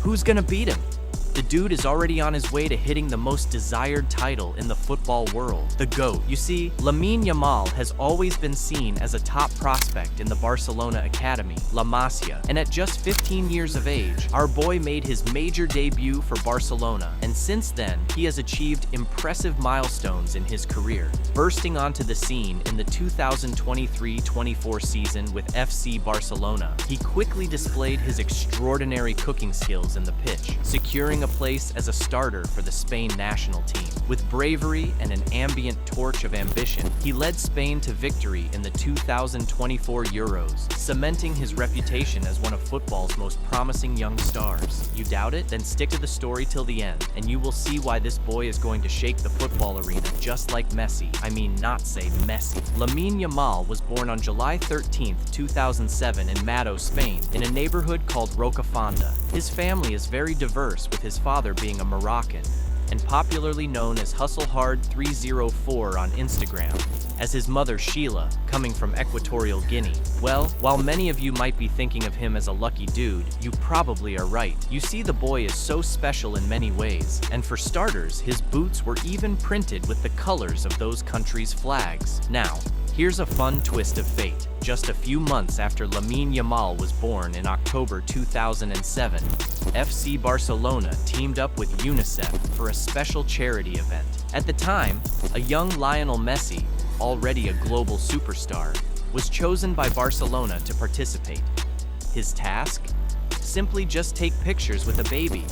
Who's gonna beat him? The dude is already on his way to hitting the most desired title in the football world, the GOAT. You see, Lamine Yamal has always been seen as a top prospect in the Barcelona academy, La Masia, and at just 15 years of age, our boy made his major debut for Barcelona, and since then, he has achieved impressive milestones in his career, bursting onto the scene in the 2023-24 season with FC Barcelona. He quickly displayed his extraordinary cooking skills in the pitch, securing a place as a starter for the Spain national team. With bravery and an ambient torch of ambition, he led Spain to victory in the 2024 Euros, cementing his reputation as one of football's most promising young stars. You doubt it? Then stick to the story till the end, and you will see why this boy is going to shake the football arena just like Messi. I mean, not say Messi. Lamine Yamal was born on July 13, 2007 in Mato, Spain, in a neighborhood called Rocafonda. His family is very diverse, with his father being a Moroccan, and popularly known as HustleHard304 on Instagram, as his mother Sheila, coming from Equatorial Guinea. Well, while many of you might be thinking of him as a lucky dude, you probably are right. You see, the boy is so special in many ways, and for starters, his boots were even printed with the colors of those countries' flags. Now, here's a fun twist of fate. Just a few months after Lamine Yamal was born in October 2007, FC Barcelona teamed up with UNICEF for a special charity event. At the time, a young Lionel Messi, already a global superstar, was chosen by Barcelona to participate. His task? Simply just take pictures with a baby.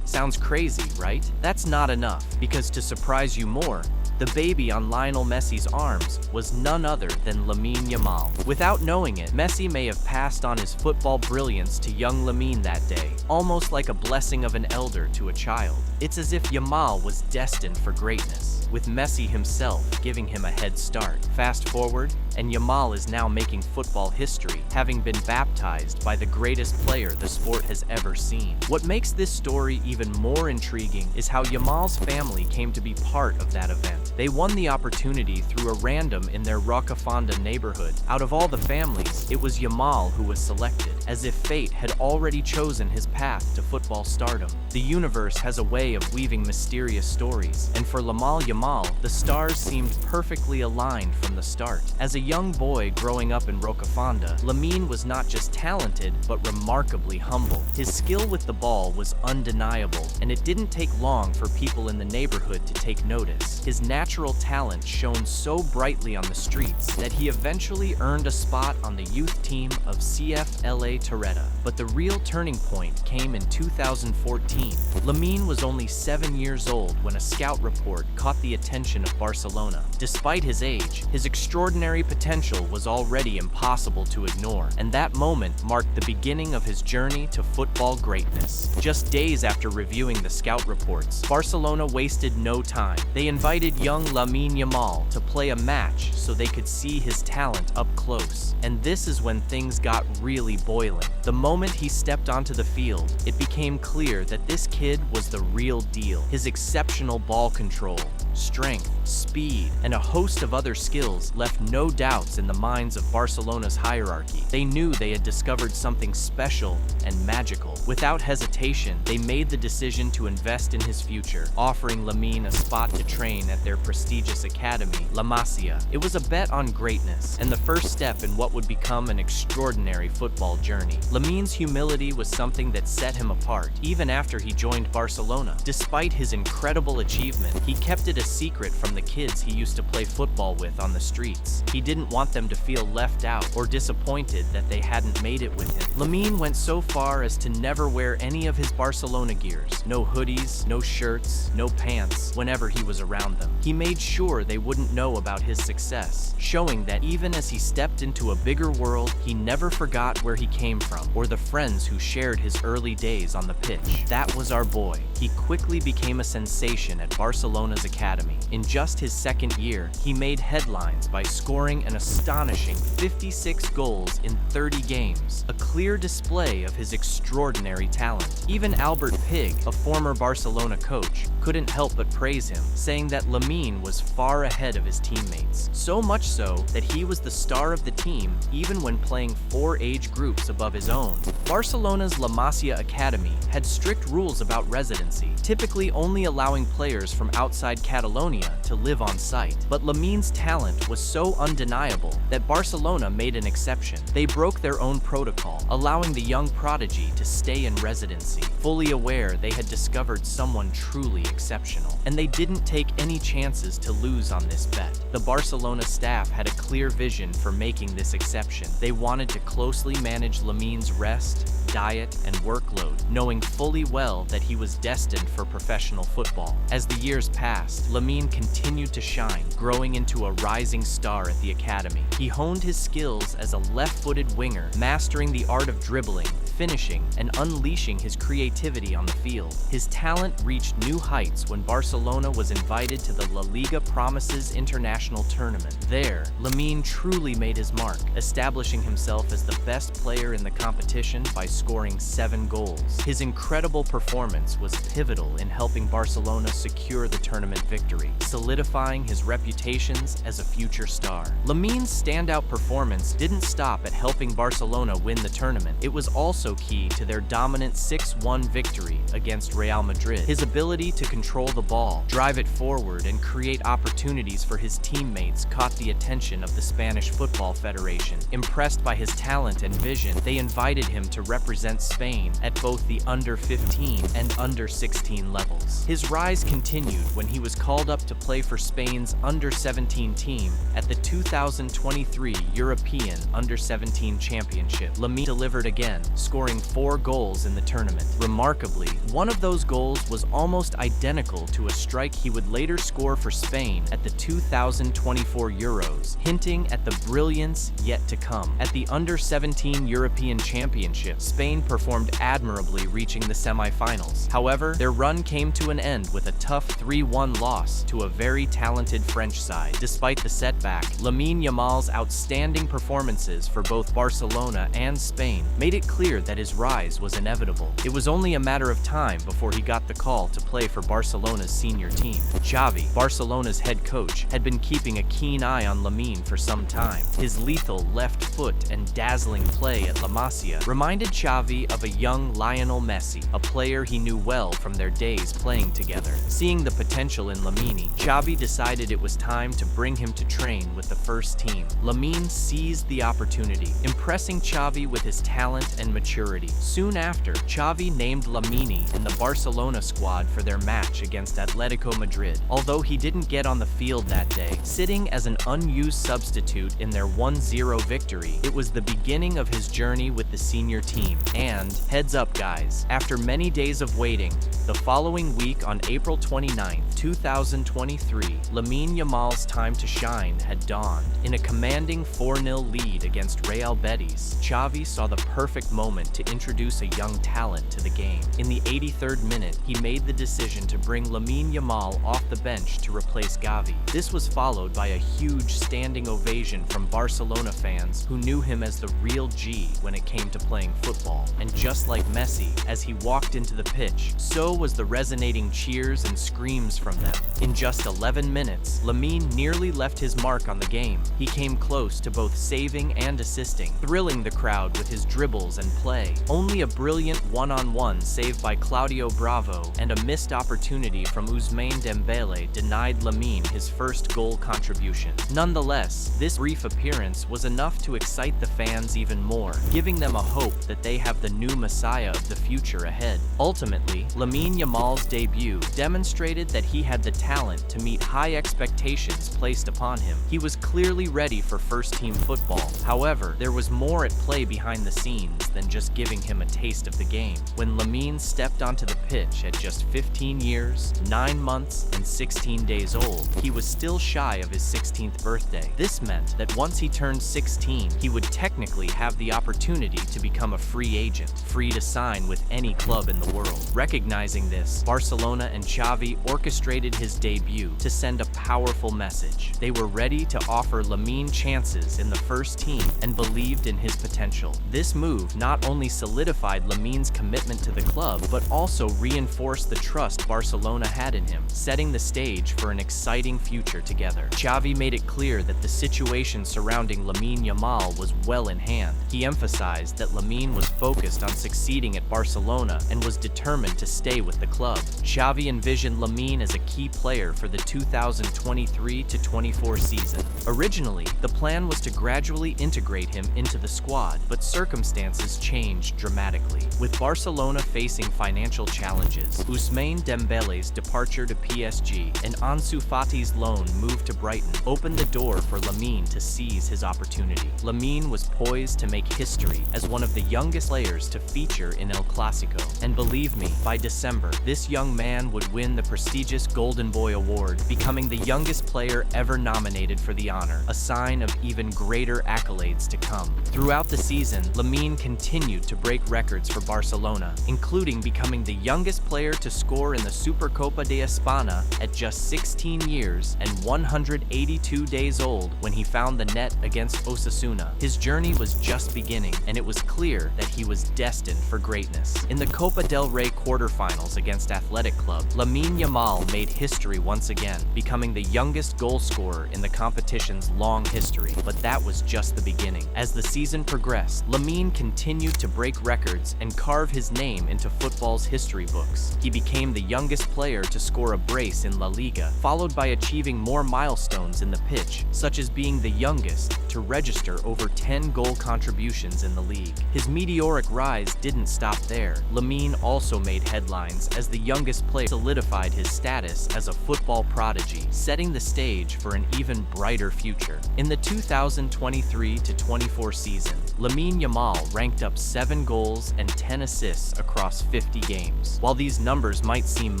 Sounds crazy, right? That's not enough, because to surprise you more, the baby on Lionel Messi's arms was none other than Lamine Yamal. Without knowing it, Messi may have passed on his football brilliance to young Lamine that day, almost like a blessing of an elder to a child. It's as if Yamal was destined for greatness, with Messi himself giving him a head start. Fast forward, and Yamal is now making football history, having been baptized by the greatest player the sport has ever seen. What makes this story even more intriguing is how Yamal's family came to be part of that event. They won the opportunity through a random in their Rocafonda neighborhood. Out of all the families, it was Yamal who was selected, as if fate had already chosen his path to football stardom. The universe has a way of weaving mysterious stories, and for Lamine Yamal, the stars seemed perfectly aligned from the start. As a young boy growing up in Rocafonda, Lamine was not just talented, but remarkably humble. His skill with the ball was undeniable, and it didn't take long for people in the neighborhood to take notice. His natural talent shone so brightly on the streets that he eventually earned a spot on the youth team of CFLA Torreta. But the real turning point came in 2014. Lamine was only 7 years old when a scout report caught the attention of Barcelona. Despite his age, his extraordinary potential was already impossible to ignore, and that moment marked the beginning of his journey to football greatness. Just days after reviewing the scout reports, Barcelona wasted no time. They invited young Lamine Yamal to play a match so they could see his talent up close. And this is when things got really boiling. The moment he stepped onto the field, it became clear that this kid was the real deal. His exceptional ball control, strength, speed, and a host of other skills left no doubts in the minds of Barcelona's hierarchy. They knew they had discovered something special and magical. Without hesitation, they made the decision to invest in his future, offering Lamine a spot to train at their prestigious academy, La Masia. It was a bet on greatness, and the first step in what would become an extraordinary football journey. Lamine's humility was something that set him apart, even after he joined Barcelona. Despite his incredible achievement, he kept it a secret from the kids he used to play football with on the streets. He didn't want them to feel left out or disappointed that they hadn't made it with him. Lamine went so far as to never wear any of his Barcelona gears. No hoodies, no shirts, no pants whenever he was around them. He made sure they wouldn't know about his success, showing that even as he stepped into a bigger world, he never forgot where he came from or the friends who shared his early days on the pitch. That was our boy. He quickly became a sensation at Barcelona's academy. In just his second year, he made headlines by scoring an astonishing 56 goals in 30 games, a clear display of his extraordinary talent. Even Albert Pig, a former Barcelona coach, couldn't help but praise him, saying that Lamine was far ahead of his teammates. So much so that he was the star of the team even when playing 4 age groups above his own. Barcelona's La Masia Academy had strict rules about residency, typically only allowing players from outside Catalonia to live on site. But Lamine's talent was so undeniable that Barcelona made an exception. They broke their own protocol, allowing the young Prodigy to stay in residency, fully aware they had discovered someone truly exceptional. And they didn't take any chances to lose on this bet. The Barcelona staff had a clear vision for making this exception. They wanted to closely manage Lamine's rest, diet, and workload, knowing fully well that he was destined for professional football. As the years passed, Lamine continued to shine, growing into a rising star at the academy. He honed his skills as a left-footed winger, mastering the art of dribbling, finishing, and unleashing his creativity on the field. His talent reached new heights when Barcelona was invited to the La Liga Promises International Tournament. There, Lamine truly made his mark, establishing himself as the best player in the competition by scoring 7 goals. His incredible performance was pivotal in helping Barcelona secure the tournament victory, solidifying his reputations as a future star. Lamine's standout performance didn't stop at helping Barcelona win the tournament. It was also key to their dominant 6-1 victory against Real Madrid. His ability to control the ball, drive it forward, and create opportunities for his teammates caught the attention of the Spanish Football Federation. Impressed by his talent and vision, they invited him to represent Spain at both the under-15 and under-16 levels. His rise continued when he was called up to play for Spain's under-17 team at the 2023 European Under-17 Championship. Lamine delivered again, scoring 4 goals in the tournament. Remarkably, one of those goals was almost identical to a strike he would later score for Spain at the 2024 Euros, hinting at the brilliance yet to come. At the Under-17 European Championship, Spain performed admirably, reaching the semi-finals. However, their run came to an end with a tough 3-1 loss to a very talented French side. Despite the setback, Lamine Yamal's outstanding performances for both Barcelona and Spain made it clear that his rise was inevitable. It was only a matter of time before he got the call to play for Barcelona's senior team. Xavi, Barcelona's head coach, had been keeping a keen eye on Lamine for some time. His lethal left foot and dazzling play at La Masia reminded Xavi of a young Lionel Messi, a player he knew well from their days playing together. Seeing the potential in Lamine, Xavi decided it was time to bring him to train with the first team. Lamine seized the opportunity, impressing Xavi with his talent and maturity. Soon after, Xavi named Lamine in the Barcelona squad for their match against Atletico Madrid. Although he didn't get on the field that day, sitting as an unused substitute in their 1-0 victory, it was the beginning of his journey with the senior team. And, heads up guys, after many days of waiting, the following week on April 29, 2023, Lamine Yamal's time to shine had dawned. In a commanding 4-0 lead against Real Betis, Xavi saw the perfect moment to introduce a young talent to the game. In the 83rd minute, he made the decision to bring Lamine Yamal off the bench to replace Gavi. This was followed by a huge standing ovation from Barcelona fans who knew him as the real G when it came to playing football. And just like Messi, as he walked into the pitch, so was the resonating cheers and screams from them. In just 11 minutes, Lamine nearly left his mark on the game. He came close to both saving and assisting, thrilling the crowd with his dribbles and play. Only a brilliant one-on-one save by Claudio Bravo and a missed opportunity from Ousmane Dembele denied Lamine his first goal contribution. Nonetheless, this brief appearance was enough to excite the fans even more, giving them a hope that they have the new messiah of the future ahead. Ultimately, Lamine Yamal's debut demonstrated that he had the talent to meet high expectations placed upon him. He was clearly ready for first-team football. However, there was more at play behind the scenes than just giving him a taste of the game. When Lamine stepped onto the pitch at just 15 years, 9 months, and 16 days old, he was still shy of his 16th birthday. This meant that once he turned 16, he would technically have the opportunity to become a free agent, free to sign with any club in the world. Recognizing this, Barcelona and Xavi orchestrated orchestrated his debut to send a powerful message. They were ready to offer Lamine chances in the first team and believed in his potential. This move not only solidified Lamine's commitment to the club, but also reinforced the trust Barcelona had in him, setting the stage for an exciting future together. Xavi made it clear that the situation surrounding Lamine Yamal was well in hand. He emphasized that Lamine was focused on succeeding at Barcelona and was determined to stay with the club. Xavi envisioned Lamine as a key player for the 2023-24 season. Originally, the plan was to gradually integrate him into the squad, but circumstances changed dramatically. With Barcelona facing financial challenges, Ousmane Dembele's departure to PSG and Ansu Fati's loan move to Brighton opened the door for Lamine to seize his opportunity. Lamine was poised to make history as one of the youngest players to feature in El Clasico. And believe me, by December, this young man would win the prestigious Golden Boy Award, becoming the youngest player ever nominated for the honor, a sign of even greater accolades to come. Throughout the season, Lamine continued to break records for Barcelona, including becoming the youngest player to score in the Supercopa de España at just 16 years and 182 days old when he found the net against Osasuna. His journey was just beginning, and it was clear that he was destined for greatness. In the Copa del Rey quarterfinals against Athletic Club, Lamine Yamal made history once again, becoming the youngest goal scorer in the competition's long history. But that was just the beginning. As the season progressed, Lamine continued to break records and carve his name into football's history books. He became the youngest player to score a brace in La Liga, followed by achieving more milestones in the pitch, such as being the youngest to register over 10 goal contributions in the league. His meteoric rise didn't stop there. Lamine also made headlines as the youngest player solidified his status as a football prodigy, setting the stage for an even brighter future. In the 2023-24 season, Lamine Yamal ranked up 7 goals and 10 assists across 50 games. While these numbers might seem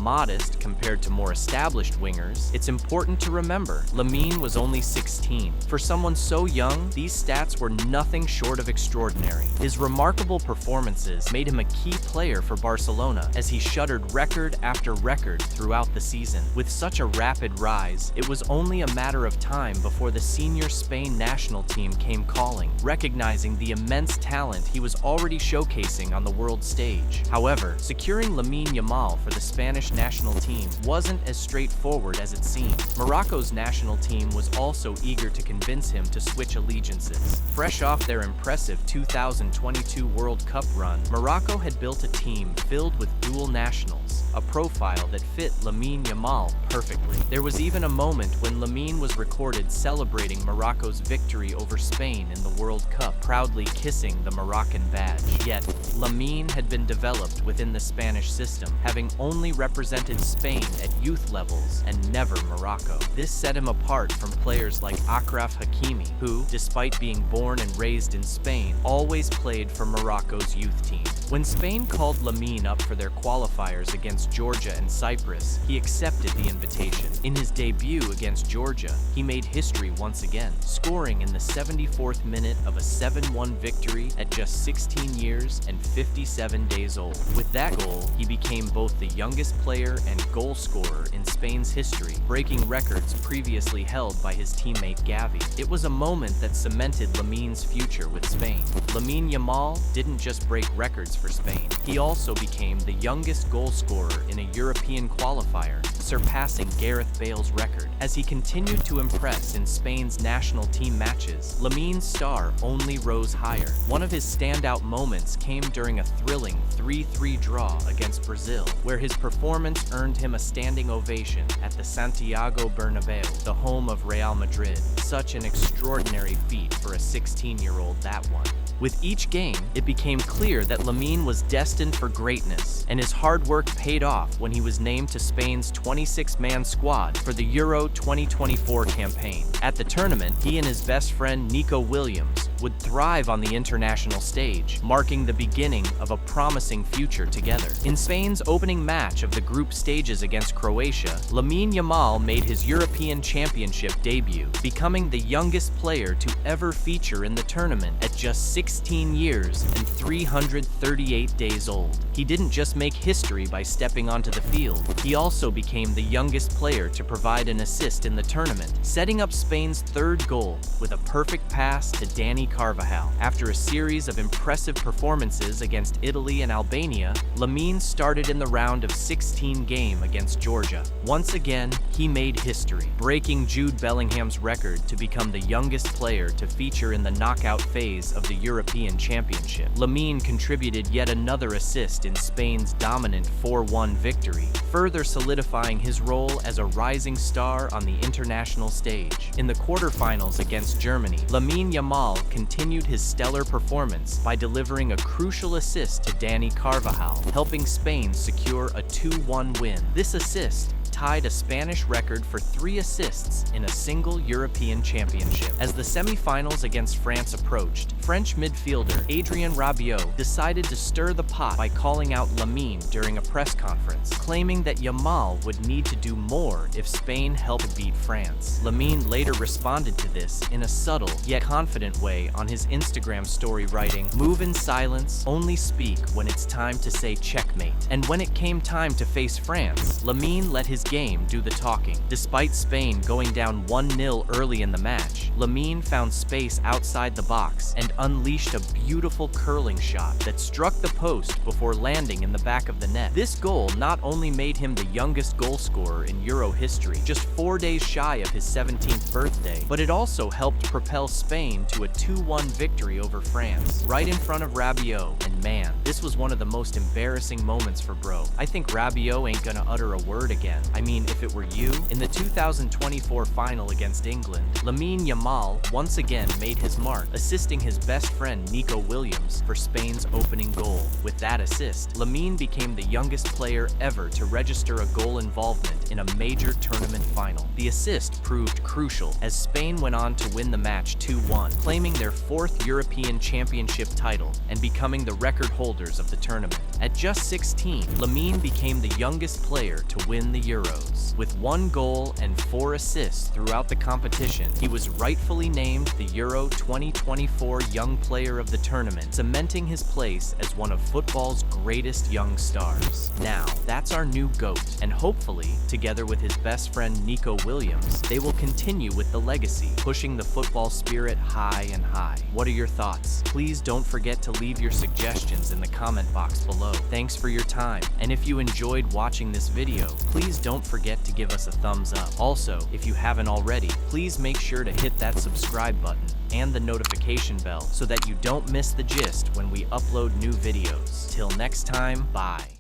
modest compared to more established wingers, it's important to remember Lamine was only 16. For someone so young, these stats were nothing short of extraordinary. His remarkable performances made him a key player for Barcelona as he shuttered record after record throughout the season. With such a rapid rise, it was only a matter of time before the senior Spain national team came calling, recognizing the immense talent he was already showcasing on the world stage. However, securing Lamine Yamal for the Spanish national team wasn't as straightforward as it seemed. Morocco's national team was also eager to convince him to switch allegiances. Fresh off their impressive 2022 World Cup run, Morocco had built a team filled with dual nationals, a profile that fit Lamine Yamal perfectly. There was even a moment when Lamine was recorded celebrating Morocco's victory over Spain in the World Cup, proudly kissing the Moroccan badge. Yet, Lamine had been developed within the Spanish system, having only represented Spain at youth levels and never Morocco. This set him apart from players like Achraf Hakimi, who, despite being born and raised in Spain, always played for Morocco's youth team. When Spain called Lamine up for their qualifiers against Georgia and Cyprus, he accepted the invitation. In his debut against Georgia, he made history once again, scoring in the 74th minute of a 7-1 victory at just 16 years and 57 days old. With that goal, he became both the youngest player and goal scorer in Spain's history, breaking records previously held by his teammate Gavi. It was a moment that cemented Lamine's future with Spain. Lamine Yamal didn't just break records for Spain, he also became the youngest goal scorer in a European qualifier, surpassing Gareth Bale's record. As he continued to impress in Spain's national team matches, Lamine's star only rose higher. One of his standout moments came during a thrilling 3-3 draw against Brazil, where his performance earned him a standing ovation at the Santiago Bernabeu, the home of Real Madrid. Such an extraordinary feat for a 16-year-old, that one. With each game, it became clear that Lamine was destined for greatness, and his hard work paid off when he was named to Spain's 26-man squad for the Euro 2024 campaign. At the tournament, he and his best friend Nico Williams would thrive on the international stage, marking the beginning of a promising future together. In Spain's opening match of the group stages against Croatia, Lamine Yamal made his European Championship debut, becoming the youngest player to ever feature in the tournament at just 16 years and 338 days old. He didn't just make history by stepping onto the field, he also became the youngest player to provide an assist in the tournament, setting up Spain's third goal with a perfect pass to Dani Carvajal. After a series of impressive performances against Italy and Albania, Lamine started in the round of 16 game against Georgia. Once again, he made history, breaking Jude Bellingham's record to become the youngest player to feature in the knockout phase of the European Championship. Lamine contributed yet another assist in Spain's dominant 4-1 victory, further solidifying his role as a rising star on the international stage. In the quarterfinals against Germany, Lamine Yamal continued his stellar performance by delivering a crucial assist to Dani Carvajal, helping Spain secure a 2-1 win. This assist tied a Spanish record for 3 assists in a single European championship. As the semi-finals against France approached, French midfielder Adrien Rabiot decided to stir the pot by calling out Lamine during a press conference, claiming that Yamal would need to do more if Spain helped beat France. Lamine later responded to this in a subtle yet confident way on his Instagram story, writing, "Move in silence, only speak when it's time to say checkmate." And when it came time to face France, Lamine let his game do the talking. Despite Spain going down 1-0 early in the match, Lamine found space outside the box and unleashed a beautiful curling shot that struck the post before landing in the back of the net. This goal not only made him the youngest goal scorer in Euro history, just 4 days shy of his 17th birthday, but it also helped propel Spain to a 2-1 victory over France, right in front of Rabiot. And man, this was one of the most embarrassing moments for bro. I think Rabiot ain't gonna utter a word again. I mean, if it were you, in the 2024 final against England, Lamine Yamal once again made his mark, assisting his best friend Nico Williams for Spain's opening goal. With that assist, Lamine became the youngest player ever to register a goal involvement in a major tournament final. The assist proved crucial as Spain went on to win the match 2-1, claiming their 4th European Championship title and becoming the record holders of the tournament. At just 16, Lamine became the youngest player to win the Euros. With 1 goal and 4 assists throughout the competition, he was rightfully named the Euro 2024 Young Player of the Tournament, cementing his place as one of football's greatest young stars. Now, that's our new GOAT, and hopefully, together with his best friend Nico Williams, they will continue with the legacy, pushing the football spirit high and high. What are your thoughts? Please don't forget to leave your suggestions in the comment box below. Thanks for your time, and if you enjoyed watching this video, please don't forget to give us a thumbs up. Also, if you haven't already, please make sure to hit that subscribe button and the notification bell so that you don't miss the gist when we upload new videos. Till next time, bye.